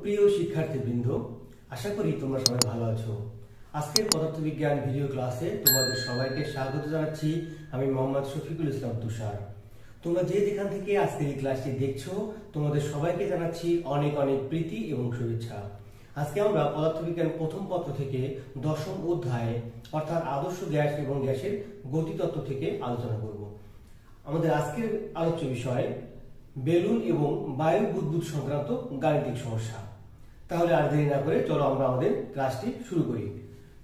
প্রিয় শিক্ষার্থীবৃন্দ, আশা করি তোমরা সবাই ভালো আছো। আজকের পদার্থবিজ্ঞান ভিডিও ক্লাসে তোমাদের সবাইকে স্বাগত জানাচ্ছি। আমি মোহাম্মদ শফিকুল ইসলাম তুষার। তোমরা যে যেখান থেকে আজকের এই ক্লাসটি দেখছো, তোমাদের সবাইকে জানাচ্ছি অনেক অনেক প্রীতি এবং শুভেচ্ছা। আজকে আমরা পদার্থবিজ্ঞান প্রথম পত্র থেকে দশম অধ্যায়ে অর্থাৎ আদর্শ গ্যাস এবং গ্যাসের গতিতত্ত্ব থেকে আলোচনা করব। আমাদের আজকের আলোচ্য বিষয় বেলুন এবং বায়ু বুদবুদ সংক্রান্ত গাণিতিক সমস্যা। তাহলে আর দেরি না করে চলো আমরা আমাদের ক্লাসটি শুরু করি।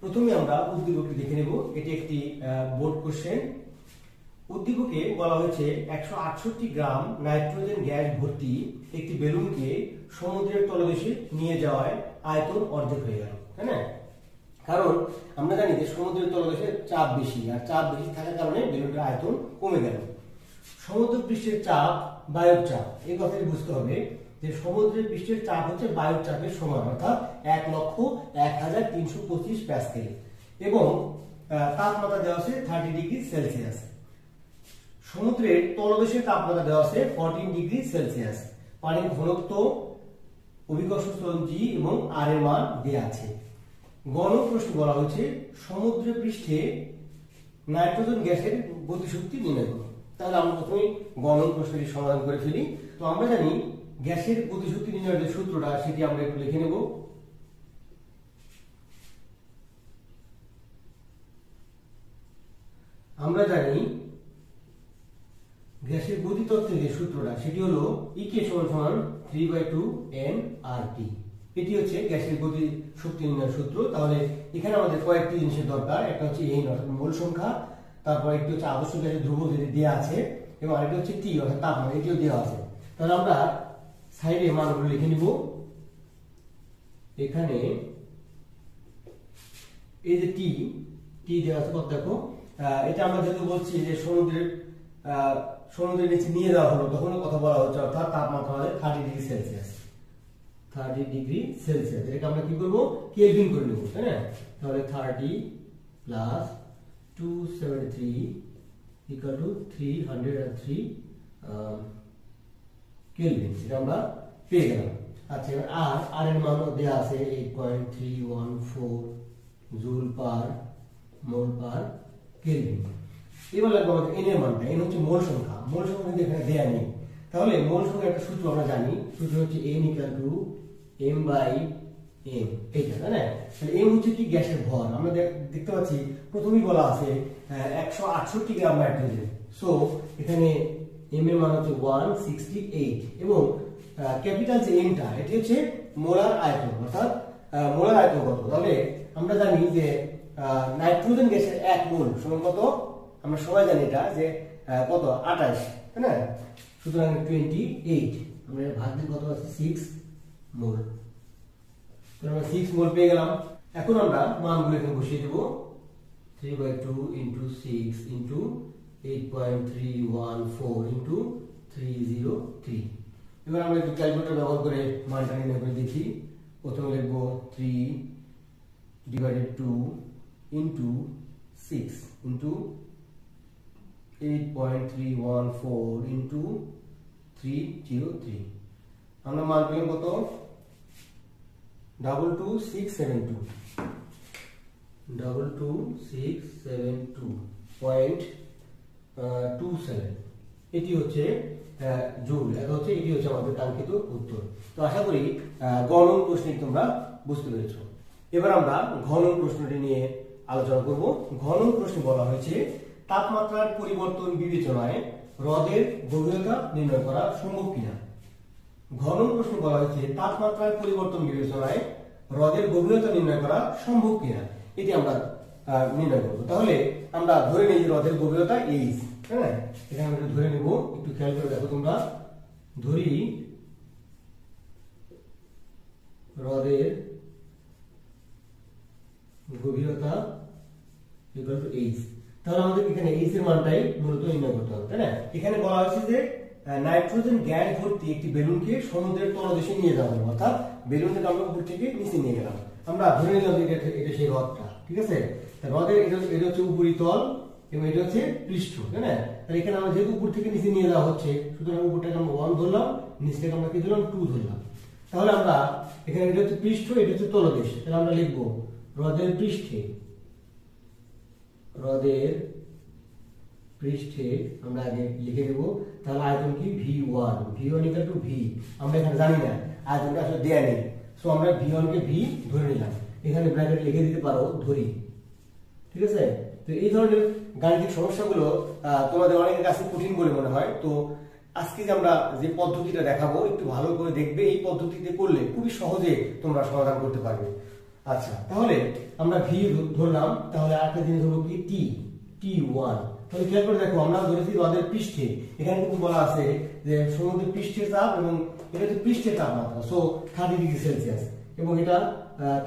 প্রথমে আমরা উদ্দীপকটি দেখে নেব। এটি একটি বোর্ড কোশ্চেন। উদ্দীপকে বলা হয়েছে 168 গ্রাম নাইট্রোজেন গ্যাস ভর্তি একটি বেলুনকে সমুদ্রের তলদেশে নিয়ে যাওয়ায় আয়তন অর্ধেক হয়ে গেল, তাই না? কারণ আমরা জানি যে সমুদ্রের তলদেশে চাপ বেশি, আর চাপ বেশি থাকার কারণে বেলুনটার আয়তন কমে গেল। সমুদ্র পৃষ্ঠের চাপ বায়ুর চাপ, এই কথাটি বুঝতে হবে যে সমুদ্রের পৃষ্ঠের চাপ হচ্ছে বায়ুর চাপের সমান, অর্থাৎ 1,01,325 প্যাসকেল, এবং তাপমাত্রা দেওয়া আছে 30 ডিগ্রি সেলসিয়াস। সমুদ্রের তলদেশের তাপমাত্রা দেওয়া আছে 14 ডিগ্রি সেলসিয়াস। পানির ঘনত্ব, অভিকর্ষ ত্বরণ জি এবং আর এর মান দেওয়া আছে। গণ প্রশ্ন বলা হয়েছে সমুদ্র পৃষ্ঠে নাইট্রোজেন গ্যাসের গতিশক্তি নির্ণয় করুন। তাহলে আমরা প্রথমে গণন প্রশ্নটি সমাধান করে ফেলি। তো আমরা জানি গ্যাসের গতিশক্তি নির্ণয়ের যে সূত্রটা সেটি আমরা একটু লিখে নেব। আমরা জানি গ্যাসের গতিতত্ত্বের যে সূত্রটা সেটি হলো ইকে সমান 3/2 nRT। এটি হচ্ছে গ্যাসের গতি শক্তি নির্ণয়ের সূত্র। তাহলে এখানে আমাদের কয়েকটি জিনিসের দরকার। একটা হচ্ছে n অর্থাৎ মোল সংখ্যা, তারপর একটি হচ্ছে আদর্শ গ্যাসের ধ্রুবক যেটি দেওয়া আছে, এবং আরেকটি হচ্ছে টি অর্থাৎ তাপমাত্রা, এটিও দেওয়া আছে। তাহলে আমরা সাইডে মানগুলো লিখে নিব। এখানে এই যে টি দেওয়া আছে, কত দেখো, এটা আমরা যেহেতু বলছি যে সমুদ্রের নিচে নিয়ে যাওয়া হলো, তখন কথা বলা হচ্ছে, অর্থাৎ তাপমাত্রা আমাদের 30 ডিগ্রি সেলসিয়াস। 30 ডিগ্রি সেলসিয়াস এটাকে আমরা কি করবো, কেলভিন করে নেব, তাই না? তাহলে 30 প্লাস 273 ইকুয়াল টু 303 কেলভিন, এটা আমরা পেয়ে গেলাম। আচ্ছা, এবার আর এর মান দেওয়া আছে 8.314 জুল পার মোল পার কেলভিন। এবার লাগবে আমাদের এন এর মানটা। এন হচ্ছে মোল সংখ্যা। মোল সংখ্যা কিন্তু এখানে দেয়া নেই। তাহলে মোল সংখ্যার একটা সূত্র আমরা জানি, সূত্র হচ্ছে n ইকুয়াল টু m/n, এইটা, তাই না? তাহলে m হচ্ছে কি, গ্যাসের ভর। আমরা দেখতে পাচ্ছি প্রথমেই বলা আছে 168 গ্রাম নাইট্রোজেন। সো এখানে m এর মান হচ্ছে 168, এবং ক্যাপিটাল যে m-টা এটি হচ্ছে মোলার আয়তন, অর্থাৎ মোলার আয়তন কত। তাহলে আমরা জানি যে নাইট্রোজেন গ্যাসের 1 মোল সমান কত, আমরা সবাই জানি এটা যে কত, 28, তাই না? সুতরাং 28, আমরা ভাগ দিয়ে কত আছে, 6 মোল। তো আমরা 6 মোল পেয়ে গেলাম। এখন আমরা মানগুলো এখানে বসিয়ে দেব। 3/2 * 6 * 8.314 * 303। এবার আমরা একটু ক্যালকুলেটর ব্যবহার করে মানটা নির্ণয় করে দেখি। প্রথমে লিখব 3/2 * 6 * 8.314 * 303। আমরা মান পেলাম কত, 22672 22672.27। এটি হচ্ছে জুল। এটা হচ্ছে, এটি হচ্ছে আমাদের কাঙ্ক্ষিত উত্তর। তো আশা করি গণন প্রশ্নটি তোমরা বুঝতে পেরেছো। এবার আমরা ঘনন প্রশ্নটি নিয়ে আলোচনা করব। ঘনন প্রশ্নে বলা হয়েছে তাপমাত্রার পরিবর্তন বিবেচনায় হ্রদের গভীরতা নির্ণয় করা সম্ভব কিনা। ঘনন প্রশ্নে বলা হয়েছে তাপমাত্রার পরিবর্তন বিবেচনায় হ্রদের গভীরতা নির্ণয় করা সম্ভব কিনা, এটি আমরা নির্ণয় করব। তাহলে আমরা ধরে নিই হ্রদের গভীরতা h, তাই না? এখানে আমরা ধরে নেব, একটু খেয়াল করে দেখো তোমরা। ধরি হ্রদের গভীরতা ইকুয়াল টু h। তাহলে আমাদের এখানে h এর মানটাই মূলত নির্ণয় করতে হবে, তাই না? এখানে বলা হয়েছে যে নাইট্রোজেন গ্যাস ভর্তি একটি বেলুনকে সমুদ্রের তলদেশে নিয়ে যাওয়া হলো, অর্থাৎ বেলুনটাকে আমরা উপর থেকে নিচে নিয়ে গেলাম। আমরা ধরে নিলাম যে এটা সেই হ্রদটা, ঠিক আছে? হ্রদের এটা হচ্ছে উপরিতল এবং এটা হচ্ছে পৃষ্ঠ, তাই না? তাহলে এখানে আমরা যেহেতু উপর থেকে নিচে নিয়ে যাওয়া হচ্ছে, সুতরাং উপরটাকে আমরা 1 ধরলাম, নিচটাকে আমরা কি ধরলাম, 2 ধরলাম। তাহলে আমরা এখানে এটা হচ্ছে পৃষ্ঠ, এটা হচ্ছে তলদেশ, তাহলে আমরা লিখবো হ্রদের পৃষ্ঠে আমরা আগে লিখে দেবো। তাহলে আয়তন কি V1, V1 equal to V, আমরা এখানে জানি না আয়তনটা আসলে দেয়া নেই, সো আমরা V1 কে V ধরে নিলাম, এখানে ব্র্যাকেট লিখে দিতে পারো ধরি, ঠিক আছে। তো এই ধরনের গাণিতিক সমস্যাগুলো তোমাদের অনেকের কাছে কঠিন বলে মনে হয়, তো আজকে যে আমরা যে পদ্ধতিটা দেখাবো একটু ভালো করে দেখবে, এই পদ্ধতিতে করলে খুবই সহজে তোমরা সমাধান করতে পারবে। আচ্ছা, তাহলে আমরা V ধরলাম, তাহলে আরেকটা জিনিস হলো কি T1। তাহলে খেয়াল করে দেখো, আমরা ধরেছি হ্রদের পৃষ্ঠে, এখানে কিন্তু বলা আছে যে সমুদ্রের পৃষ্ঠের চাপ এবং এটা হচ্ছে পৃষ্ঠের তাপমাত্রা, সো 30 ডিগ্রি সেলসিয়াস, এবং এটা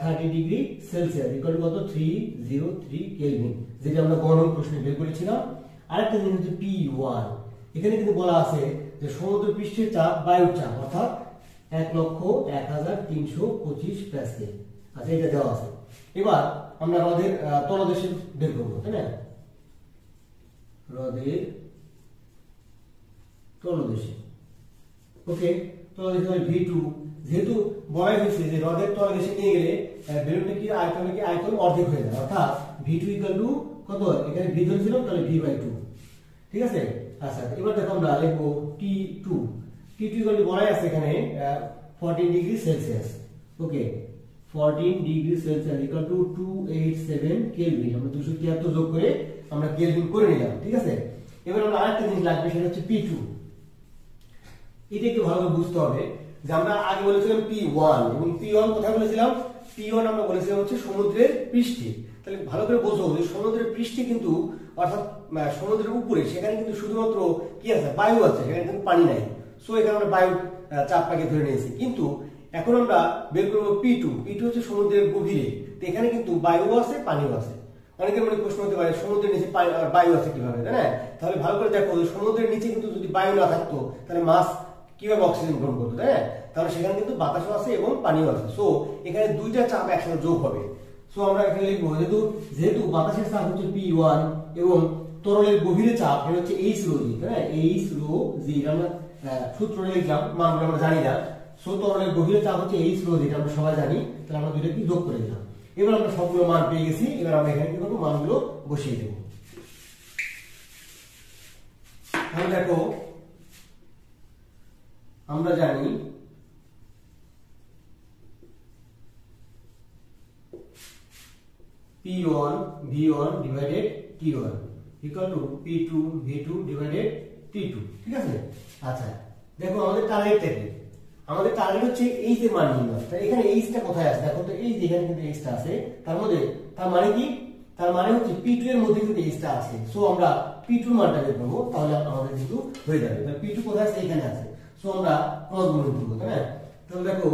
30 ডিগ্রি সেলসিয়াস ইকুয়াল কত 303 কেলভিন, যেটা আমরা গণন প্রশ্নে বের করেছিলাম। আরেকটা জিনিস হচ্ছে P1, এখানে কিন্তু বলা আছে যে সমুদ্র পৃষ্ঠের চাপ বায়ুর চাপ অর্থাৎ 1,01,325 প্যাসকেল। আচ্ছা, এটা দেওয়া আছে। এবার আমরা হ্রদের তলদেশে বের করবো, তাই না? হ্রদের তলদেশে, ওকে, তলদেশে V2, যেহেতু বলাই হয়েছে যে হ্রদের তলদেশে নিয়ে গেলে বেলুনটা কি আয়তন অর্ধেক হয়ে যায়, অর্থাৎ V2 ইকুয়াল টু কত, এখানে V ধরেছিলাম, তাহলে V/2, ঠিক আছে। আচ্ছা, এবার দেখো আমরা লিখবো T2 ইকুয়াল টু বলাই আছে এখানে 14 degree Celsius, okay, 14 degree Celsius equal to 287 kelvin, আমরা 273 যোগ করে আমরা কেলভিন করে নিলাম, ঠিক আছে। এবার আমরা আরেকটা জিনিস লাগবে, সেটা হচ্ছে P2। এটা একটু ভালো করে বুঝতে হবে যে আমরা আগে বলেছিলাম P1, এবং P1 কোথায় বলেছিলাম, P1 আমরা বলেছিলাম হচ্ছে সমুদ্রের পৃষ্ঠে। তাহলে ভালো করে বোঝো যে সমুদ্রের পৃষ্ঠে কিন্তু অর্থাৎ সমুদ্রের উপরে, সেখানে কিন্তু শুধুমাত্র কি আছে, বায়ু আছে, সেখানে কিন্তু পানি নাই, সো এখানে আমরা বায়ুর চাপটাকে ধরে নিয়েছি। কিন্তু এখন আমরা বের করবো P2 হচ্ছে সমুদ্রের গভীরে, তো এখানে কিন্তু বায়ু আছে, পানিও আছে। অনেকের মনে প্রশ্ন হতে পারে সমুদ্রের নিচে বায়ু আছে কিভাবে, তাই না? তাহলে ভালো করে দেখো, সমুদ্রের নিচে কিন্তু যদি বায়ু না থাকতো তাহলে মাছ কিভাবে অক্সিজেন গ্রহণ করতো, তাই না? তাহলে সেখানে কিন্তু বাতাসও আছে এবং পানিও আছে, সো এখানে দুইটা চাপ একসাথে যোগ হবে। সো আমরা এখানে লিখবো যেহেতু বাতাসের চাপ হচ্ছে P1 এবং তরলের গভীরে চাপ এটা হচ্ছে H/ρg, তাই না? H/ρg আমরা সূত্রটা লিখলাম, মানগুলো আমরা জানি না, সো তরলের গভীরে চাপ হচ্ছে H/ρg, এটা আমরা সবাই জানি, তাহলে আমরা দুইটা কি যোগ করে দিলাম। এবার আমরা সবগুলো মান পেয়ে গেছি, এবার আমরা এখানে কি করবো, মানগুলো বসিয়ে দেব। তাহলে দেখো, আমরা জানি P1 V1 divided T1 equal to P2 V2 divided T2, ঠিক আছে। আচ্ছা, দেখো আমাদের টার্গেটটা কি, আমাদের টার্গেট হচ্ছে এইচ এর মান নির্ণয়। তাহলে এখানে এইচটা কোথায় আছে, দেখো তো এই যে এখানে কিন্তু এইচটা আছে, তার মধ্যে তার মানে কি, তার মানে হচ্ছে P2 এর মধ্যে কিন্তু এইচটা আছে, সো আমরা P2 এর মানটা বের করব, তাহলে আমাদের কিন্তু হয়ে যাবে। তাহলে P2 কোথায় আছে, এখানে আছে, সো আমরা ক্রস গুণন করব, তাই না? তাহলে দেখো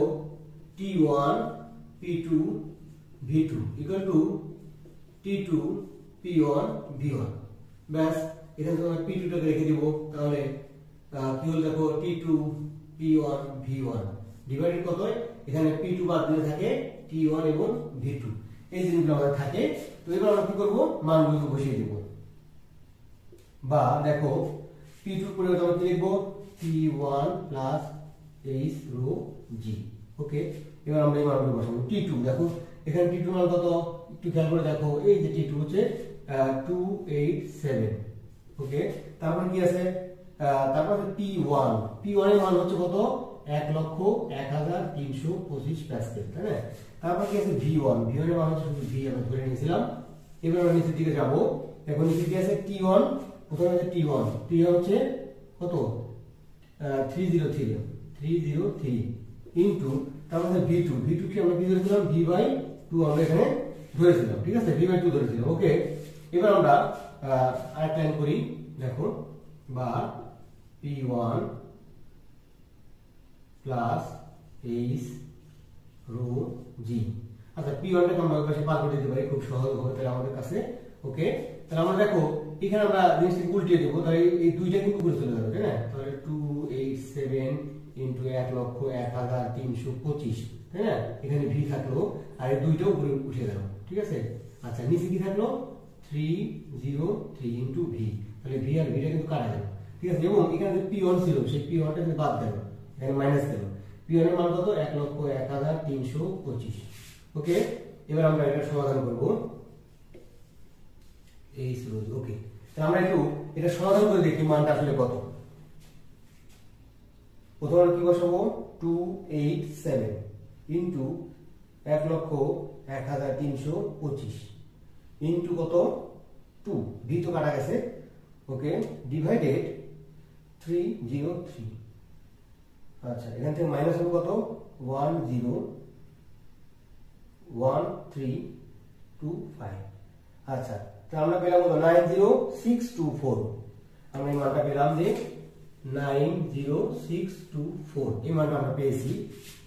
T1 P2 V2 equal to T2 P1 V1, ব্যাস, এখানে আমরা P2 টাকে রেখে দিব। তাহলে কি হলো, দেখো T2 P1 V1 ডিভাইডেড কত হয়, এখানে P2 বাদ দিলে থাকে T1 এবং V2, এই জিনিসগুলো আমাদের থাকে। তো এবার আমরা কি করব, মানগুলো বসিয়ে দেব, বা দেখো P2 এর পরিবর্তে আমরা কি লিখব, T1 প্লাস H/ρg, ওকে। এবার আমরা এই মানগুলো বসাবো। T2 দেখো, এখানে T2 মান কত, একটু খেয়াল করে দেখো, এই যে T2 হচ্ছে 287, ওকে। তারপর কি আছে, তারপর P1 এর মান হচ্ছে কত, 1,01,325 প্যাসকেল, তাই না? তারপর কি আছে V1 এর মান হচ্ছে শুধু V আমরা ধরে নিয়েছিলাম। এবার আমরা নিচের দিকে যাব, এখন নিচে কি আছে T1, প্রথমে আছে T1 হচ্ছে কত, 303 ইনটু তারপর V2 কি আমরা কি ধরেছিলাম, V/2 আমরা এখানে ধরেছিলাম, ঠিক আছে, V/2 ধরেছিলাম, ওকে। এবার আমরা আরেকটা লাইন করি, দেখো, বা P1 প্লাস H/ρg। আচ্ছা, P1 টাকে আমরা পাশে পার করে দিতে পারি খুব সহজ হবে তাহলে আমাদের কাছে, ওকে। তাহলে আমরা দেখো এখানে আমরা জিনিসটাকে উল্টিয়ে দেবো, তাহলে এই দুইটা কিন্তু উপরে চলে যাবে, তাই না? তাহলে 287 ইনটু 1,01,325, তাই না? এখানে V থাকলো আর এই দুইটা উপরে উঠে গেল, ঠিক আছে। আচ্ছা, নিচে কি থাকলো, 303 ইনটু V, তাহলে V আর Vটা কিন্তু কাটা গেল, ঠিক আছে। এবং এখানে যে P1 ছিল সেই P1টা কিন্তু বাদ গেল, এখানে মাইনাস গেল, P1 এর মান কত 1,01,325। ওকে, এবার আমরা এটা সমাধান করব এই রোজ। ওকে, তাহলে আমরা একটু এটা সমাধান করে দেখি মানটা আসলে কত। প্রথমে কি বসাবো 287 ইনটু 1,01,325 ইনটু কত 2, ভি তো কাটা গেছে। ওকে, ডিভাইডেড 303। আচ্ছা, এখান থেকে মাইনাস হবে কত 101325। আচ্ছা, তো আমরা পেলাম কত 90624। আমরা এই মানটা পেলাম যে 90624, এই মানটা আমরা পেয়েছি।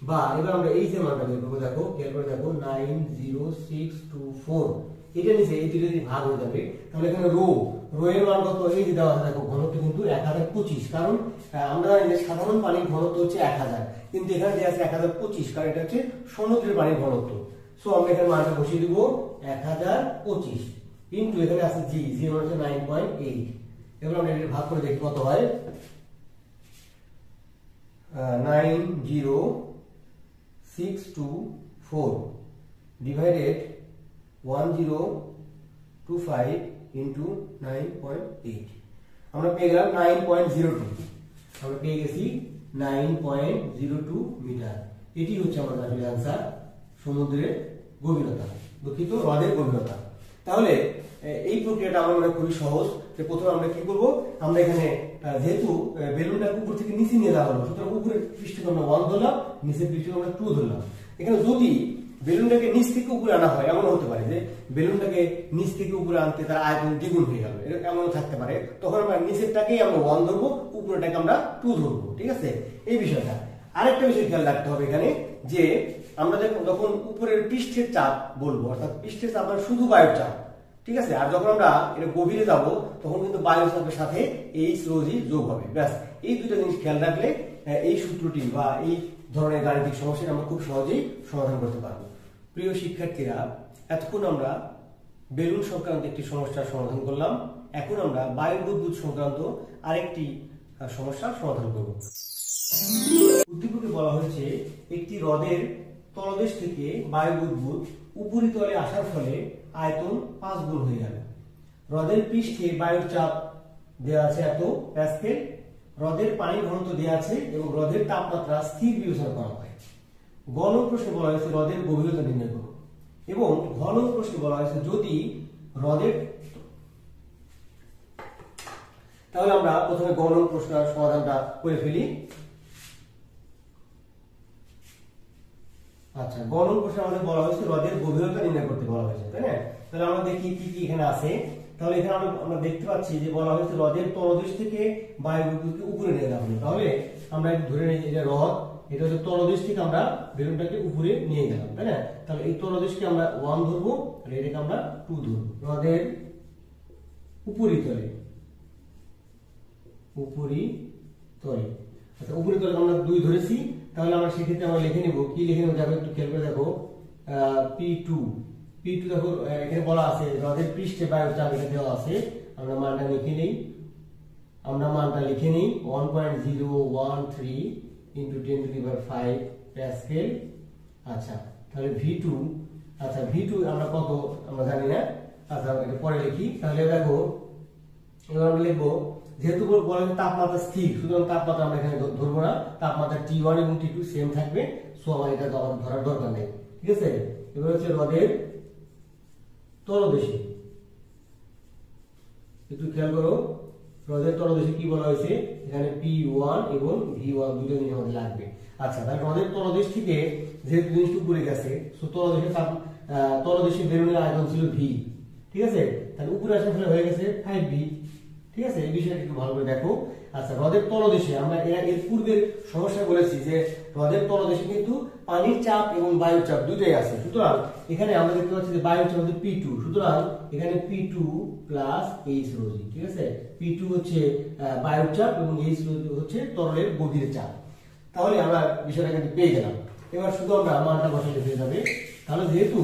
বা এবার আমরা এই যে মানটা বের করবো, দেখো খেয়াল করে দেখো 90624, এটা নিচে এই দুটো যদি ভাগ হয়ে যাবে তাহলে এখানে রো এর মান কত এই যে দেওয়া আছে, দেখো ঘনত্ব কিন্তু 1025। কারণ আমরা জানি যে সাধারণ পানির ঘনত্ব হচ্ছে 1000, কিন্তু এখানে দেওয়া আছে 1025, কারণ এটা হচ্ছে সমুদ্রের পানির ঘনত্ব। সো আমরা এখানে মানটা বসিয়ে দিব 1025 ইনটু এখানে আছে জি হচ্ছে 9.8। এবার আমরা এটা ভাগ করে দেখি কত হয়। 90624 ডিভাইডেড 1025 ইনটু 9.8, আমরা পেয়ে গেলাম 9.02। আমরা পেয়ে গেছি 9.02 মিটার। এটি হচ্ছে আমাদের আসলে आंसर, সমুদ্রের গভীরতা, দুঃখিত হ্রদের গভীরতা। তাহলে এই প্রক্রিয়াটা আমার মনে খুবই সহজ। যে প্রথমে আমরা কি করব, আমরা এখানে যেহেতু বেলুনটাকে উপর থেকে নিচে নিয়ে যাওয়া হলো, সুতরাং উপরের পৃষ্ঠকে আমরা 1 ধরলাম, নিচের পৃষ্ঠকে আমরা 2 ধরলাম। এখানে যদি বেলুনটাকে নিচ থেকে উপরে আনা হয়, এমন হতে পারে যে বেলুনটাকে নিচ থেকে উপরে আনতে তার আয়তন দ্বিগুণ হয়ে গেল, এমন থাকতে পারে। তখন আমরা নিচেরটাকেই আমরা 1 ধরবো, উপরেরটাকে আমরা 2 ধরবো। ঠিক আছে, এই বিষয়টা। আরেকটা বিষয় খেয়াল রাখতে হবে এখানে, যে আমরা যখন উপরের পৃষ্ঠের চাপ বলবো, অর্থাৎ পৃষ্ঠের চাপ মানে শুধু বায়ুর চাপ, ঠিক আছে। আর যখন আমরা এটা গভীরে যাব তখন কিন্তু বায়ু চাপের সাথে এইচ রো জি যোগ হবে। ব্যাস, এই দুটো জিনিস খেয়াল রাখলে এই সূত্রটি বা এই ধরনের গাণিতিক সমস্যা আমরা খুব সহজেই সমাধান করতে পারবো। প্রিয় শিক্ষার্থীরা, এতক্ষণ আমরা বেলুন সংক্রান্ত একটি সমস্যার সমাধান করলাম। এখন আমরা বায়ু বুদবুদ সংক্রান্ত আরেকটি সমস্যার সমাধান করব। উদ্দীপকে বলা হয়েছে একটি হ্রদের তলদেশ থেকে বায়ু বুদবুদ উপরিতলে আসার ফলে আয়তন 5 গুণ হয়ে গেল। হ্রদের পৃষ্ঠে বায়ুর চাপ দেওয়া আছে এত প্যাসকেল, হ্রদের পানির ঘনত্ব দেওয়া আছে এবং হ্রদের তাপমাত্রা স্থির বিবেচনা করা হয়। গ নং প্রশ্নে বলা হয়েছে হ্রদের গভীরতা নির্ণয় করো, এবং ঘ নং প্রশ্নে বলা হয়েছে যদি হ্রদের, তাহলে আমরা প্রথমে গ নং প্রশ্নের সমাধানটা করে ফেলি। আচ্ছা, গ নং প্রশ্নে আমাদের বলা হয়েছে হ্রদের গভীরতা নির্ণয় করতে বলা হয়েছে, তাই না? তাহলে আমরা দেখি কি কি এখানে আছে। তাহলে এখানে আমরা দেখতে পাচ্ছি যে বলা হয়েছে হ্রদের তলদেশ থেকে বায়ু বুদবুদকে উপরে নিয়ে যাওয়া হবে। তাহলে আমরা ধরে নিই এটা হ্রদ, এটা হচ্ছে তলদেশ থেকে আমরা বেলুনটাকে উপরে নিয়ে গেলাম, তাই না? তাহলে এই তলদেশকে আমরা 1 ধরবো আর এটাকে আমরা 2 ধরবো। হ্রদের উপরিতলে, আচ্ছা উপরিতলে আমরা 2 ধরেছি। তাহলে আমরা সেক্ষেত্রে আমরা লিখে নেব, কি লিখে নেব দেখো, একটু খেয়াল করে দেখো। P2 দেখো এখানে বলা আছে হ্রদের পৃষ্ঠে বায়ুর চাপ এটা দেওয়া আছে। আমরা মানটা লিখে নেই, 1.013 into 10⁵ প্যাসকেল। আচ্ছা, তাহলে V2, আচ্ছা V2 আমরা কত আমরা জানি না, আচ্ছা এটা পরে লিখি। তাহলে দেখো এবার আমরা লিখবো, যেহেতু বলেন তাপমাত্রা স্থির, সুতরাং তাপমাত্রা আমরা এখানে ধরবো না, তাপমাত্রা T1 এবং T2 সেম থাকবে। সো আমার এটা ধরার দরকার নেই, ঠিক আছে। এবার হচ্ছে হ্রদের তলদেশে, একটু খেয়াল করো, হ্রদের তলদেশে কি বলা হয়েছে, এখানে P1 এবং V1 দুটো জিনিস আমাদের লাগবে। আচ্ছা, তাহলে হ্রদের তলদেশ থেকে যেহেতু জিনিসটা উপরে গেছে, সো তলদেশে বেলুনের আয়তন ছিল V, ঠিক আছে। তাহলে উপরে আসার ফলে হয়ে গেছে 5V, ঠিক আছে। এই বিষয়টা একটু ভালো করে দেখো। আচ্ছা, হ্রদের তলদেশে আমরা এর পূর্বের সমস্যা বলেছি যে হ্রদের তলদেশে কিন্তু পানির চাপ এবং বায়ুর চাপ দুটোই আছে। সুতরাং এখানে আমরা দেখতে পাচ্ছি যে বায়ুর চাপ হচ্ছে P2, সুতরাং এখানে P2 প্লাস H রো জি, ঠিক আছে। P2 হচ্ছে বায়ুর চাপ এবং H রো জি হচ্ছে তরলের গভীর চাপ। তাহলে আমরা বিষয়টা কিন্তু পেয়ে গেলাম। এবার শুধু আমরা মানটা বসালে হয়ে যাবে। তাহলে যেহেতু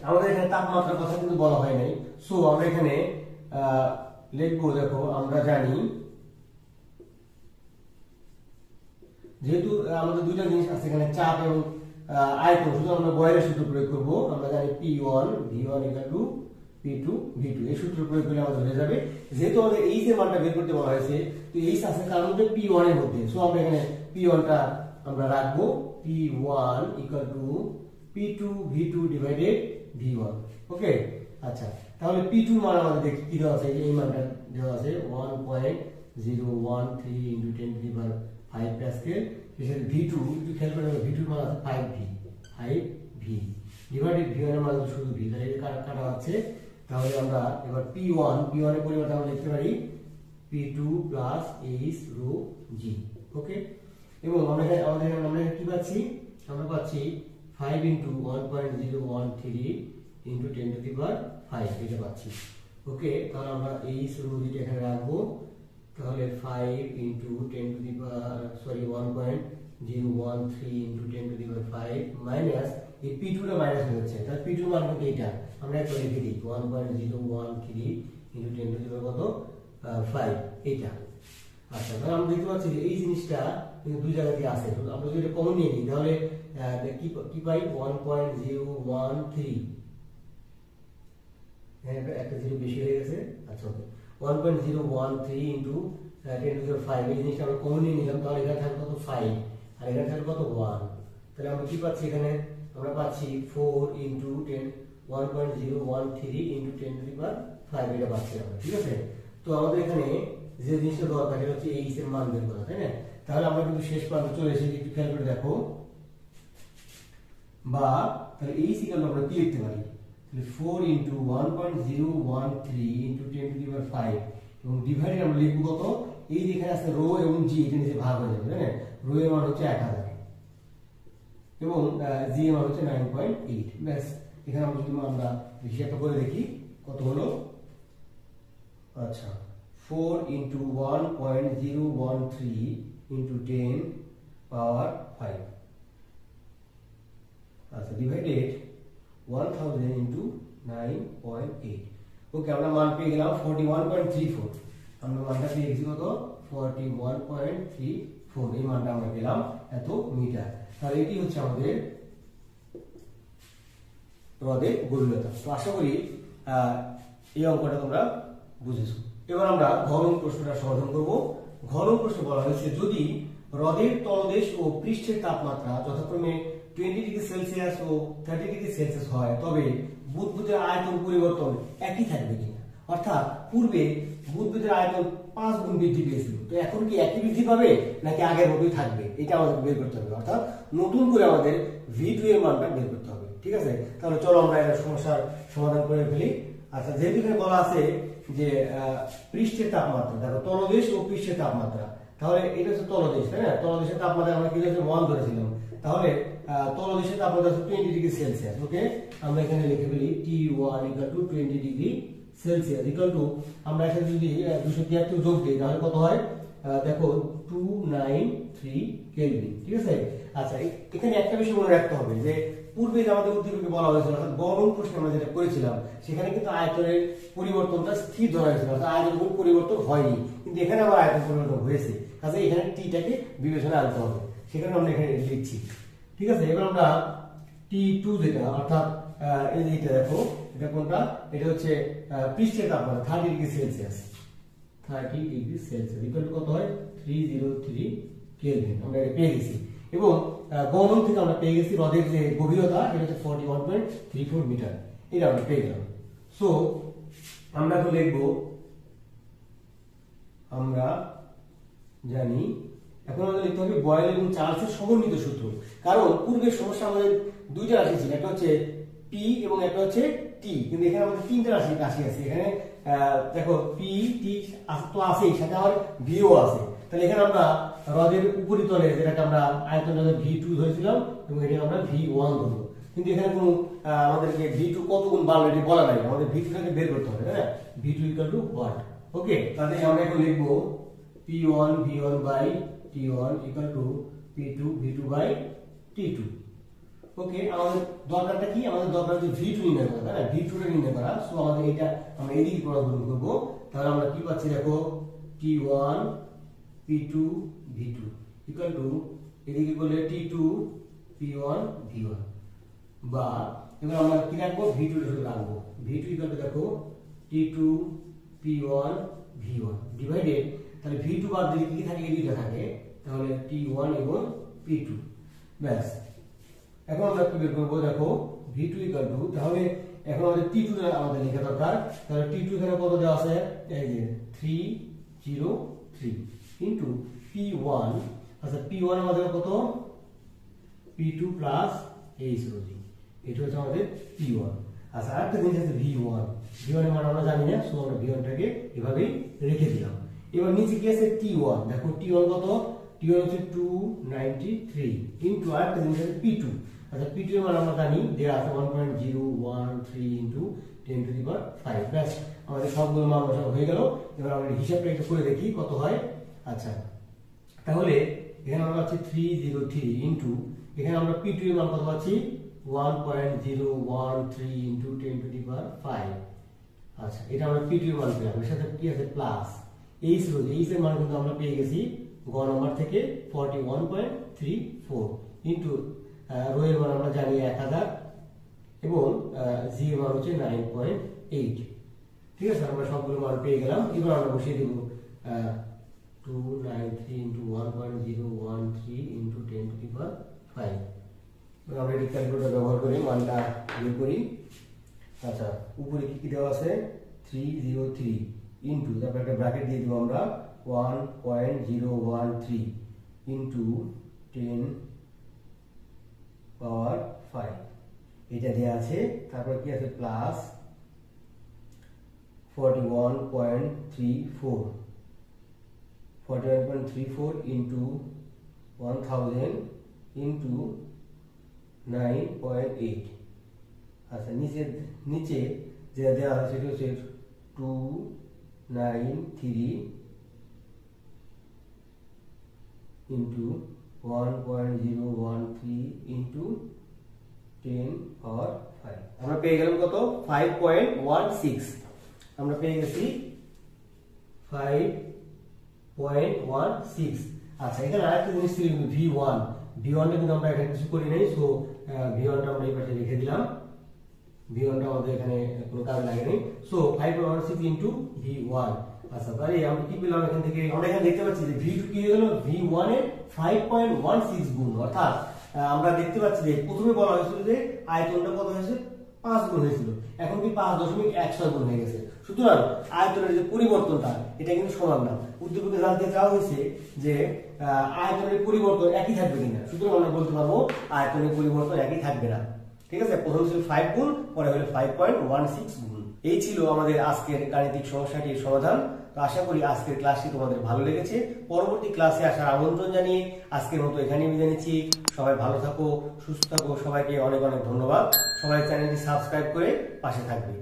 আমাদের এখানে তাপমাত্রার কথা কিন্তু বলা হয় নাই, সো আমরা এখানে লিখবো, দেখো আমরা জানি যেহেতু আমাদের দুইটা জিনিস আছে এখানে, চাপ এবং আয়তন, শুধু আমরা বয়েলের সূত্র প্রয়োগ করব। আমরা জানি P1 V1 = P2 V2, এই সূত্র প্রয়োগ করলে আমাদের হয়ে যাবে। যেহেতু আমাদের এইচ এর মানটা বের করতে বলা হয়েছে, তো এইচ আছে তার মধ্যে P1 এর মধ্যে, সো আমরা এখানে P1 টা আমরা রাখবো, P1 = P2 V2 divided V1। ওকে, আচ্ছা, তাহলে P2 এর মান আমাদের দেখি কি দেওয়া আছে, এই মানটা দেওয়া আছে 1.013 × 10⁵ প্যাসকেল। এর V2 একটু খেয়াল করে, V2 এর মান আছে 5V ডিভাইডেড V1 এর মান শুধু V, তাহলে এটা কাটা আছে। তাহলে আমরা এবার P1 এর পরিবর্তে আমরা লিখতে পারি P2 + H ρg। ওকে, এবং আমরা কি পাচ্ছি, আমরা পাচ্ছি 5 × 1.013 × 10⁵ এটা পাচ্ছি। ওকে, তাহলে আমরা H ρg এখানে রাখবো। তাহলে 5 × 1.013 × 10⁵ মাইনাস এই P2 টা মাইনাস হয়ে যাচ্ছে, তাহলে P2 মান কত, এটা আমরা একটা লিখে দিই 1.013 × 10⁵ এটা। আচ্ছা, তাহলে আমরা দেখতে পাচ্ছি যে এই জিনিসটা কিন্তু দুই জায়গাতেই আছে। আমরা যদি এটা কমন নিয়ে নিই তাহলে কি পাই, 1.013, একটা জিরো বেশি হয়ে গেছে। আচ্ছা, ওকে, 1.013 × 10⁵, এই জিনিসটা আমরা কমন নিয়ে নিলাম। তাহলে এখানে থাকবে কত, 5, আর এখানে থাকবে কত, 1। তাহলে আমরা কি পাচ্ছি, এখানে আমরা পাচ্ছি 4 × 1.013 × 10⁵ এটা পাচ্ছি আমরা। ঠিক আছে, তো আমাদের এখানে যে জিনিসটা দরকার সেটা হচ্ছে এইচ এর মান বের করা, তাই না? তাহলে আমরা কিন্তু শেষ প্রান্তে চলে এসেছি, একটু খেয়াল করে দেখো। বা তাহলে এইচ = আমরা কি লিখতে পারি, 4 × 1.013 × 10⁵, এবং ডিভাইডেড আমরা লিখব কত, এই যেখানে আছে রো এবং জি, এটা নিচে ভাগ হয়ে যাবে, তাই না? রো এর মান হচ্ছে 1000 এবং জি এর মান হচ্ছে 9.8। ব্যাস, এখানে আমরা যদি আমরা হিসাবটা করে দেখি কত হলো। আচ্ছা, 4 × 1.013 × 10⁵, আচ্ছা, ডিভাইডেড 1000 × 9.8। ওকে, আমরা মান পেয়ে গেলাম 41.34। আমরা মানটা পেয়ে গেছি কত, 41.34, এই মানটা আমরা পেলাম এত মিটার। তাহলে এটি হচ্ছে আমাদের রদের গভীরতা। তো আশা করি এই অঙ্কটা তোমরা বুঝেছো। এবার আমরা ঘ নং প্রশ্নটা সমাধান করব। ঘ নং প্রশ্ন বলা হয়েছে, যদি হ্রদের তলদেশ ও পৃষ্ঠের তাপমাত্রা যথাক্রমে 20°C ও 30°C হয়, তবে বুদবুদের আয়তন পরিবর্তন একই থাকবে কিনা। অর্থাৎ পূর্বে বুদবুদের আয়তন 5 গুণ বৃদ্ধি পেয়েছিল, তো এখন কি একই বৃদ্ধি পাবে নাকি আগের মতোই থাকবে, এটা আমাদের বের করতে হবে। অর্থাৎ নতুন করে আমাদের V2 এর মানটা বের করতে হবে। ঠিক আছে, তাহলে চলো আমরা এটা সমস্যার সমাধান করে ফেলি। আচ্ছা, যেহেতু এখানে বলা আছে যে পৃষ্ঠের তাপমাত্রা, দেখো তলদেশ ও পৃষ্ঠের তাপমাত্রা, তাহলে এটা হচ্ছে তলদেশ, তাই না? তলদেশের তাপমাত্রা আমরা কি ধরেছি, 1 ধরেছিলাম। তাহলে তলদেশের তাপমাত্রা হচ্ছে 20°C। ওকে, আমরা এখানে লিখে ফেলি T1 = 20°C আমরা এখানে যদি 273 যোগ দিই তাহলে কত হয়, দেখো 293 কেলভিন। ঠিক আছে, আচ্ছা, এখানে একটা বিষয় মনে রাখতে হবে যে পূর্বে যে আমাদের উদ্দীপকে বলা হয়েছিল, অর্থাৎ গ নং প্রশ্নে আমরা যেটা করেছিলাম, সেখানে কিন্তু আয়তনের পরিবর্তনটা স্থির ধরা হয়েছিল, অর্থাৎ আয়তন পরিবর্তন হয়নি, কিন্তু এখানে আবার আয়তন পরিবর্তন হয়েছে। কাজে এখানে টিটাকে বিবেচনায় আনতে হবে, সেখানে আমরা এখানে লিখছি। ঠিক আছে, এবার আমরা T2 যেটা, অর্থাৎ এই যে এটা দেখো, এটা কোনটা, এটা হচ্ছে পৃষ্ঠের তাপমাত্রা 30°C। 30°C কত হয়, 303 কেলভিন। আমরা এটা পেয়ে গেছি। এবং গণন থেকে আমরা পেয়ে গেছি হ্রদের যে গভীরতা, এটা হচ্ছে 41.34 মিটার, এটা আমরা পেয়ে গেলাম। সো আমরা তো লিখবো, আমরা জানি এখন আমাদের লিখতে হবে বয়েল এবং চার্লসের সমন্বিত সূত্র। কারণ পূর্বের সমস্যা আমাদের দুইটা রাশি ছিল, একটা হচ্ছে পি এবং একটা হচ্ছে টি, কিন্তু এখানে আমাদের তিনটা রাশি আছে। এখানে দেখো পি টি তো আছেই, সাথে আবার ভিও আছে। তাহলে এখানে আমরা হ্রদের উপরিতলে যেটাকে আমরা আয়তনটা V2 ধরেছিলাম এবং এটাকে আমরা V1 ধরবো, কিন্তু এখানে কোনো আমাদেরকে V2 কত গুণ বাড়লো এটি বলা নাই, আমাদের V2টাকে বের করতে হবে, হ্যাঁ? V2 = what? ওকে, তাহলে আমরা এখন লিখবো P1 V1/T1 = P2 V2/T2। ওকে, আমাদের দরকারটা কি, আমাদের দরকার হচ্ছে V2 নির্ণয় করা, তাই না? V2 টা নির্ণয় করা। সো আমাদের এটা আমরা এদিকে প্রয়োগ করব। তাহলে আমরা কি পাচ্ছি, দেখো T1 P2 V2 = এদিকে করলে T2 P1 V1 বা এবার আমরা কি রাখবো V2 এর সাথে রাখবো V2 ইকুয়াল টু দেখো T2 P1 V1 ডিভাইডেড তাহলে V2 বাদ দিলে কি থাকে এই দুইটা থাকে তাহলে T1 এবং P2 ব্যাস এখন আমরা কি বের করব দেখো V2 ইকুয়াল টু তাহলে এখন আমাদের T2 এর আমাদের লেখা দরকার তাহলে T2 এখানে কত দেওয়া আছে এই যে 303 ইনটু P1 আচ্ছা P1 আমাদের কত P2 প্লাস H0 এটা হচ্ছে আমাদের P1 আচ্ছা আরেকটা জিনিস আছে V1 V1 এর মান আমরা জানি না সো আমরা V1 টাকে এভাবেই রেখে দিলাম এবার নিচে কি আছে T1 দেখো T1 কত T1 হচ্ছে 293 ইনটু আরেকটা জিনিস আছে P2 আচ্ছা P2 এর মান আমরা জানি দেয়া আছে 1.013 ইনটু 10 টু দি পাওয়ার 5 ব্যাস আমাদের সবগুলো মান বসানো হয়ে গেল এবার আমরা হিসাবটা একটু করে দেখি কত হয় আচ্ছা তাহলে এখানে আমরা পাচ্ছি 303 ইনটু এখানে আমরা P2 এর মান কত পাচ্ছি 1.013 ইনটু 10 টু দি পাওয়ার 5 আচ্ছা এটা আমরা P2 এর মান পেলাম এর সাথে কি আছে প্লাস H এর মান কিন্তু আমরা পেয়ে গেছি গ নাম্বার থেকে 41.34 ইনটু রো এর মান আমরা জানি 1000 এবং জি এর মান হচ্ছে 9.8 ঠিক আছে আমরা সবগুলো মান পেয়ে গেলাম এবার আমরা বসিয়ে দেব 293 ইনটু 1.013 ইনটু 10 টু দি পাওয়ার 5 আমরা এই ক্যালকুলেটর ব্যবহার করে মানটা বের করি আচ্ছা উপরে কি কি দেওয়া আছে 303 ইনটু তারপর একটা ব্র্যাকেট দিয়ে দেব আমরা 1.013 ইনটু 10 পাওয়ার 5 এটা দেয়া আছে তারপর কি আছে প্লাস 41.34 ইনটু 1000 ইনটু 9.8 আচ্ছা নিচে যে দেওয়া আছে সেটা হচ্ছে 293 ইনটু 1.013 ইনটু 10 পাওয়ার 5 আমরা পেয়ে গেলাম কত 5.16 আমরা পেয়ে গেছি 5.16 আচ্ছা এখানে আরেকটা জিনিস ছিল V1 টা কিন্তু আমরা এখানে কিছু করি নাই সো V1 টা আমরা এই পাশে রেখে দিলাম V1 টা আমাদের এখানে কোনো কাজে লাগে নাই সো 5.16 ইনটু V1 আচ্ছা তাহলে আমরা কি পেলাম এখান থেকে আমরা এখানে দেখতে পাচ্ছি যে V2 কি হয়ে গেল V1 এর 5.16 গুণ অর্থাৎ আমরা দেখতে পাচ্ছি যে প্রথমে বলা হয়েছিল যে আয়তনটা কত হয়েছে 5 গুণ হয়েছিল এখন কি 5.16 গুণ হয়ে গেছে সুতরাং আয়তনের যে পরিবর্তনটা এটা কিন্তু সমান না উদ্দীপকে জানতে চাওয়া হয়েছে যে আয়তনের পরিবর্তন একই থাকবে কিনা সুতরাং আমরা বলতে পারবো আয়তনের পরিবর্তন একই থাকবে না ঠিক আছে প্রথম ছিল 5 গুণ পরে হলো 5.16 গুণ এই ছিল আমাদের আজকের গাণিতিক সমস্যাটির সমাধান তো আশা করি আজকের ক্লাসটি তোমাদের ভালো লেগেছে পরবর্তী ক্লাসে আসার আমন্ত্রণ জানিয়ে আজকের মতো এখানেই বিদায় নিচ্ছি সবাই ভালো থাকো সুস্থ থাকো সবাইকে অনেক অনেক ধন্যবাদ সবাই চ্যানেলটি সাবস্ক্রাইব করে পাশে থাকবে